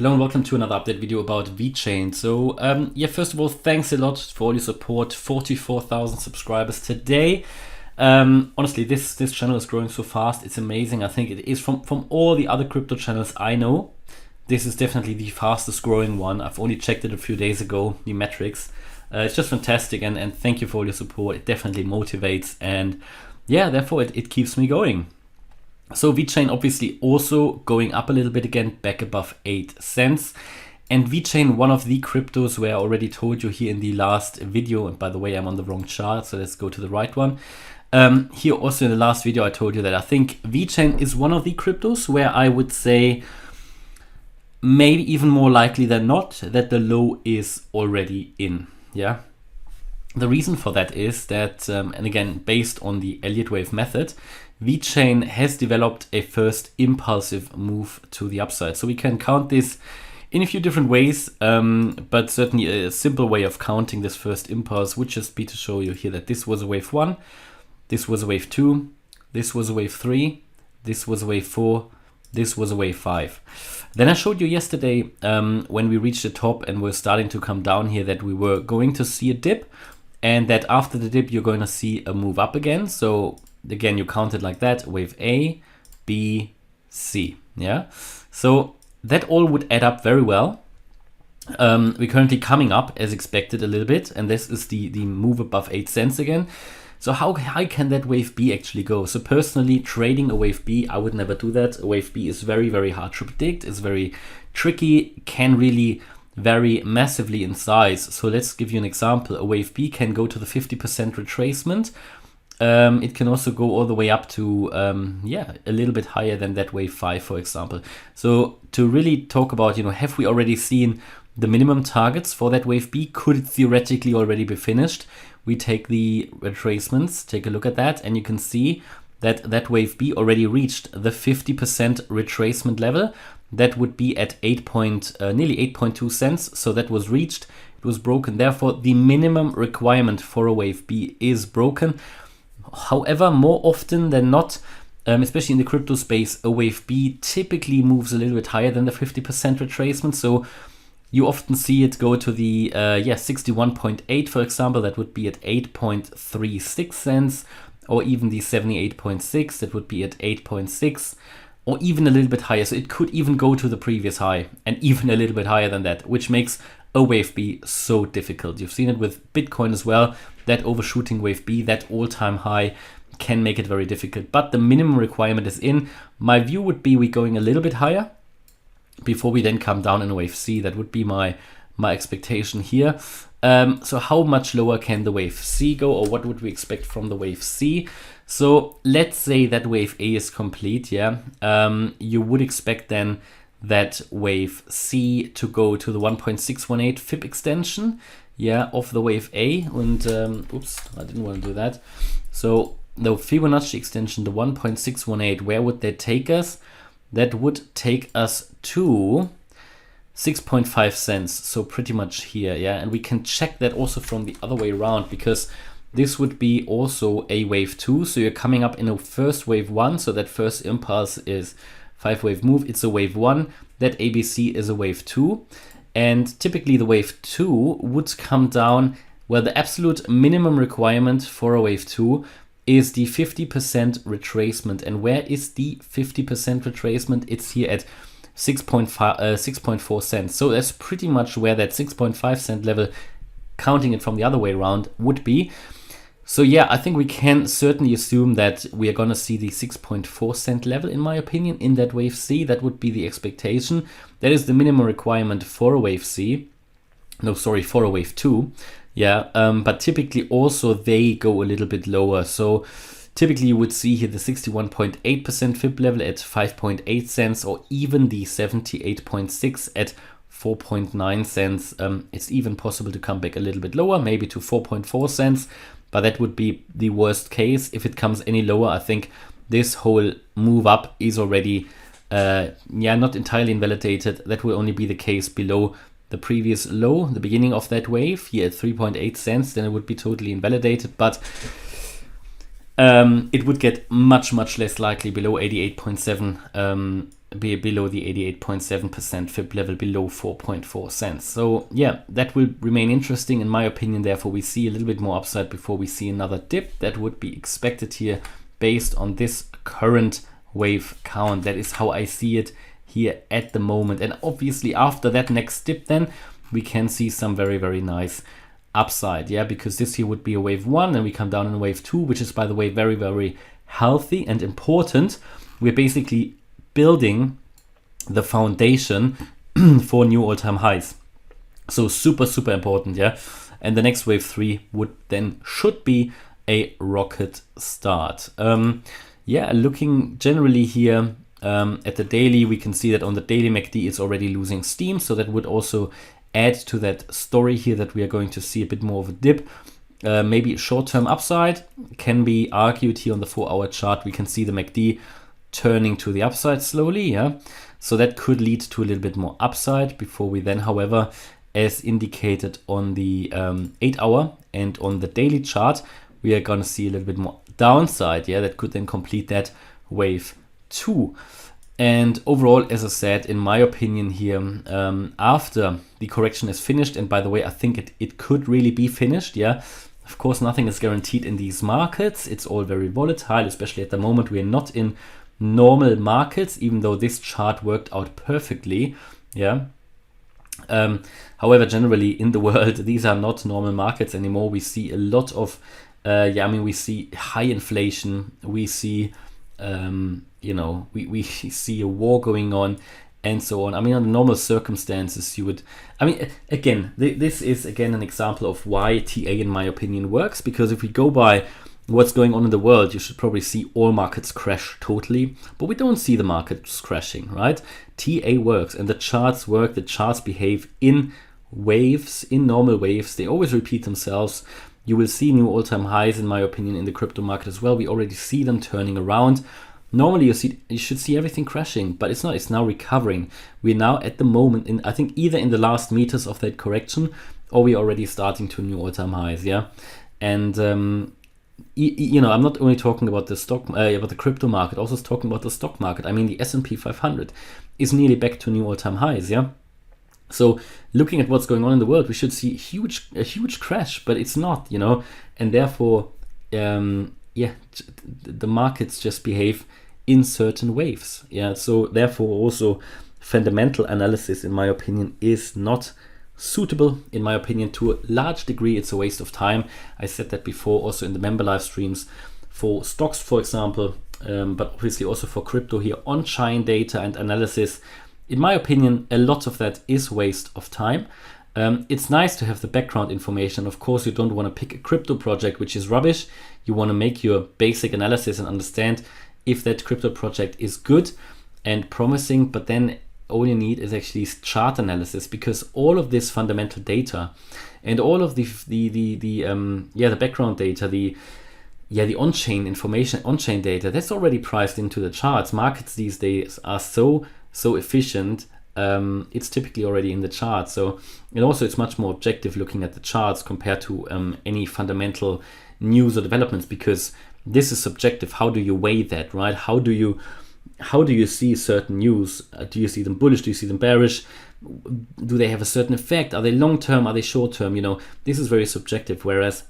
Hello and welcome to another update video about VeChain. So yeah, first of all, thanks a lot for all your support. 44,000 subscribers today. Honestly, this channel is growing so fast. It's amazing. I think it is from all the other crypto channels I know. This is definitely the fastest growing one. I've only checked it a few days ago, the metrics. It's just fantastic, and thank you for all your support. It definitely motivates, and yeah, therefore it keeps me going. So VeChain obviously also going up a little bit again, back above 8 cents. And VeChain, one of the cryptos where I already told you here in the last video, and by the way, I'm on the wrong chart, so let's go to the right one. Here also in the last video, I told you that I think VeChain is one of the cryptos where I would say maybe even more likely than not that the low is already in. Yeah. The reason for that is that, and again, based on the Elliott wave method, VeChain has developed a first impulsive move to the upside. So we can count this in a few different ways, but certainly a simple way of counting this first impulse would just be to show you here that this was a wave 1, this was a wave 2, this was a wave 3, this was a wave 4, this was a wave 5. Then I showed you yesterday when we reached the top and we're starting to come down here that we were going to see a dip, and that after the dip you're going to see a move up again. So again, you count it like that: wave A, B, C. Yeah, so that all would add up very well. We're currently coming up as expected a little bit, and this is the move above 8 cents again. So how high can that wave B actually go? So personally, trading a wave B, I would never do that. A wave B is very, very hard to predict. It's very tricky, can really vary massively in size. So let's give you an example. A wave B can go to the 50% retracement. It can also go all the way up to, yeah, a little bit higher than that wave 5, for example. So to really talk about, have we already seen the minimum targets for that wave B? Could it theoretically already be finished? We take the retracements, take a look at that, and you can see that that wave B already reached the 50% retracement level. That would be at nearly 8.2 cents. So that was reached, it was broken. Therefore, the minimum requirement for a wave B is broken. However, more often than not, especially in the crypto space, a wave B typically moves a little bit higher than the 50% retracement. So you often see it go to the 61.8, for example. That would be at 8.36 cents, or even the 78.6, that would be at 8.6, or even a little bit higher. So it could even go to the previous high, and even a little bit higher than that, which makes a wave B so difficult. You've seen it with Bitcoin as well. That overshooting wave B, that all-time high, can make it very difficult. But the minimum requirement is in. My view would be we're going a little bit higher before we then come down in a wave C. That would be my expectation here. So how much lower can the wave C go, or what would we expect from the wave C? So let's say that wave A is complete. Yeah, you would expect then that wave C to go to the 1.618 FIB extension, yeah, of the wave A. And oops, I didn't want to do that. So the Fibonacci extension, the 1.618, where would that take us? That would take us to 6.5 cents. So pretty much here, yeah. And we can check that also from the other way around, because this would be also a wave 2. So you're coming up in a first wave 1. So that first impulse is 5-wave move. It's a wave 1. That ABC is a wave 2. And typically the wave 2 would come down, well, the absolute minimum requirement for a wave 2 is the 50% retracement. And where is the 50% retracement? It's here at 6.4 cents. So that's pretty much where that 6.5 cent level, counting it from the other way around, would be. So yeah, I think we can certainly assume that we are going to see the 6.4 cent level, in my opinion, in that wave C. That would be the expectation. That is the minimum requirement for a wave C. No, sorry, for a wave 2. Yeah, but typically also they go a little bit lower. So typically you would see here the 61.8% FIB level at 5.8 cents, or even the 78.6 at 4.9 cents. It's even possible to come back a little bit lower, maybe to 4.4 cents. But that would be the worst case. If it comes any lower, I think this whole move up is already, not entirely invalidated. That will only be the case below the previous low, the beginning of that wave, here at 3.8 cents. Then it would be totally invalidated. But it would get much, much less likely below 88.7 be below the 88.7% fib level, below 4.4 cents. So yeah, that will remain interesting in my opinion. Therefore, we see a little bit more upside before we see another dip. That would be expected here based on this current wave count. That is how I see it here at the moment. And obviously after that next dip, then we can see some very, very nice upside. Yeah, because this here would be a wave 1, and we come down in a wave 2, which is, by the way, very, very healthy and important. We're basically building the foundation for new all-time highs. So super, super important. Yeah. And the next wave 3 should be a rocket start. Yeah, looking generally here at the daily, we can see that on the daily MACD it's already losing steam. So that would also add to that story here that we are going to see a bit more of a dip. Maybe a short-term upside can be argued here on the 4-hour chart. We can see the MACD turning to the upside slowly. Yeah, so that could lead to a little bit more upside before we then, however, as indicated on the 8-hour and on the daily chart, we are going to see a little bit more downside. Yeah, that could then complete that wave 2. And overall, as I said, in my opinion here, after the correction is finished, and by the way, I think it could really be finished. Yeah, of course, nothing is guaranteed in these markets. It's all very volatile, especially at the moment. We are not in normal markets, even though this chart worked out perfectly. Yeah. However, generally in the world, these are not normal markets anymore. We see a lot of, we see high inflation. We see, we see a war going on and so on. I mean, under normal circumstances, you would, again, this is again an example of why TA, in my opinion, works. Because if we go by what's going on in the world, you should probably see all markets crash totally, but we don't see the markets crashing, right? TA works and the charts work. The charts behave in waves, in normal waves. They always repeat themselves. You will see new all-time highs, in my opinion, in the crypto market as well. We already see them turning around. Normally you should see everything crashing, but it's not. It's now recovering. We're now at the moment in, I think, either in the last meters of that correction, or we're already starting to new all-time highs. Yeah, and I'm not only talking about the stock, about the crypto market, also talking about the stock market. I mean, the S&P 500 is nearly back to new all-time highs. Yeah. So looking at what's going on in the world, we should see a huge crash, but it's not, and therefore, the markets just behave in certain waves. Yeah. So therefore, also fundamental analysis, in my opinion, is not suitable. In my opinion, to a large degree, it's a waste of time. I said that before, also in the member live streams, for stocks, for example, but obviously also for crypto here, on-chain data and analysis. In my opinion, a lot of that is waste of time. It's nice to have the background information. Of course, you don't want to pick a crypto project which is rubbish. You want to make your basic analysis and understand if that crypto project is good and promising, but then all you need is actually chart analysis, because all of this fundamental data and all of the background data, the on-chain information, on-chain data, that's already priced into the charts. Markets these days are so efficient. It's typically already in the chart. So, and also it's much more objective looking at the charts compared to any fundamental news or developments, because this is subjective. How do you weigh that, right? How do you see certain news? Do you see them bullish? Do you see them bearish? Do they have a certain effect? Are they long-term? Are they short-term? This is very subjective. Whereas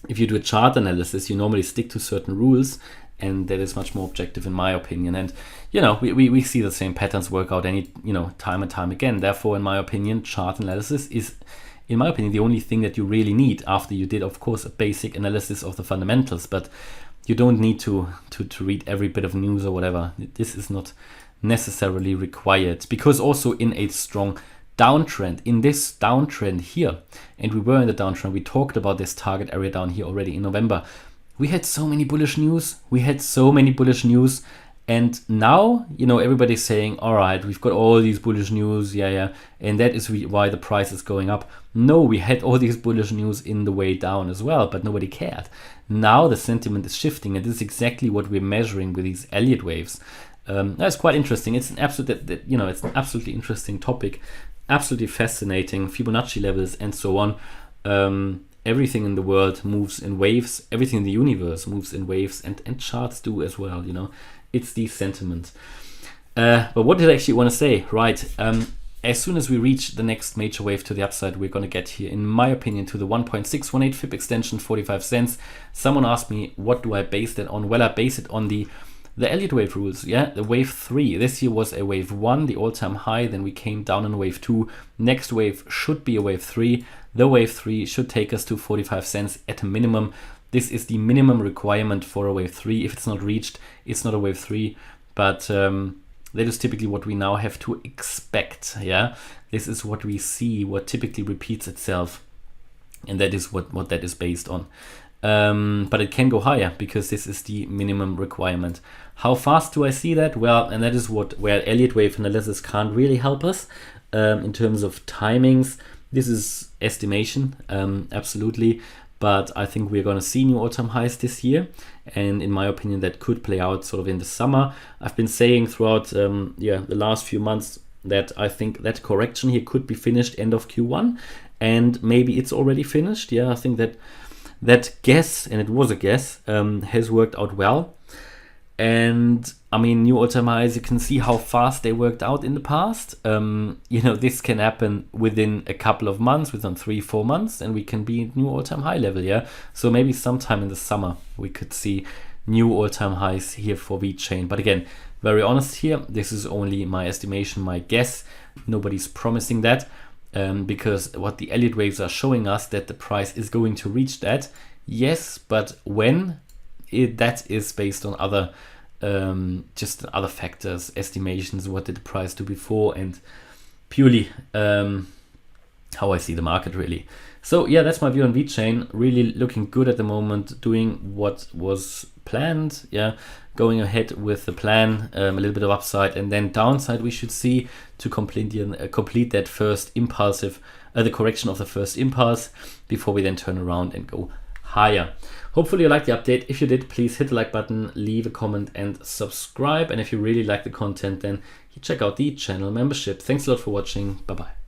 if you do a chart analysis, you normally stick to certain rules, and that is much more objective, in my opinion. And we see the same patterns work out time and time again. Therefore, in my opinion, chart analysis is, in my opinion, the only thing that you really need after you did, of course, a basic analysis of the fundamentals. But you don't need to read every bit of news or whatever. This is not necessarily required, because also in a strong downtrend, in this downtrend here, and we were in the downtrend, we talked about this target area down here already in November. We had so many bullish news. And now, everybody's saying, all right, we've got all these bullish news. Yeah. And that is why the price is going up. No, we had all these bullish news in the way down as well, but nobody cared. Now the sentiment is shifting, and this is exactly what we're measuring with these Elliott waves. That's quite interesting. It's an it's an absolutely interesting topic, absolutely fascinating. Fibonacci levels and so on. Everything in the world moves in waves. Everything in the universe moves in waves, and charts do as well. It's the sentiment. But what did I actually want to say? Right. As soon as we reach the next major wave to the upside, we're going to get here, in my opinion, to the 1.618 FIB extension, 45 cents. Someone asked me, what do I base that on? Well, I base it on the Elliott wave rules. Yeah, the wave 3. This year was a wave 1, the all-time high. Then we came down on wave 2. Next wave should be a wave 3. The wave 3 should take us to 45 cents at a minimum. This is the minimum requirement for a wave 3. If it's not reached, it's not a wave 3. But that is typically what we now have to expect. Yeah, this is what we see, what typically repeats itself, and that is what that is based on. But it can go higher because this is the minimum requirement. How fast do I see that? Well, and that is where Elliott wave analysis can't really help us in terms of timings. This is estimation, absolutely. But I think we're going to see new all-time highs this year. And in my opinion, that could play out sort of in the summer. I've been saying throughout the last few months that I think that correction here could be finished end of Q1. And maybe it's already finished. Yeah, I think that guess, and it was a guess, has worked out well. And I mean, new all-time highs, you can see how fast they worked out in the past. This can happen within a couple of months, within 3-4 months, and we can be at new all-time high level. Yeah, so maybe sometime in the summer we could see new all-time highs here for VeChain. But again, very honest here, this is only my estimation, my guess. Nobody's promising that, because what the Elliott waves are showing us that the price is going to reach that. Yes, but when? That is based on other other factors, estimations, what did the price do before, and purely how I see the market really. So yeah, that's my view on VeChain. Really looking good at the moment, doing what was planned. Yeah, going ahead with the plan, a little bit of upside, and then downside we should see to complete that first impulsive, the correction of the first impulse before we then turn around and go higher. Hopefully you liked the update. If you did, please hit the like button, leave a comment and subscribe. And if you really like the content, then check out the channel membership. Thanks a lot for watching. Bye bye.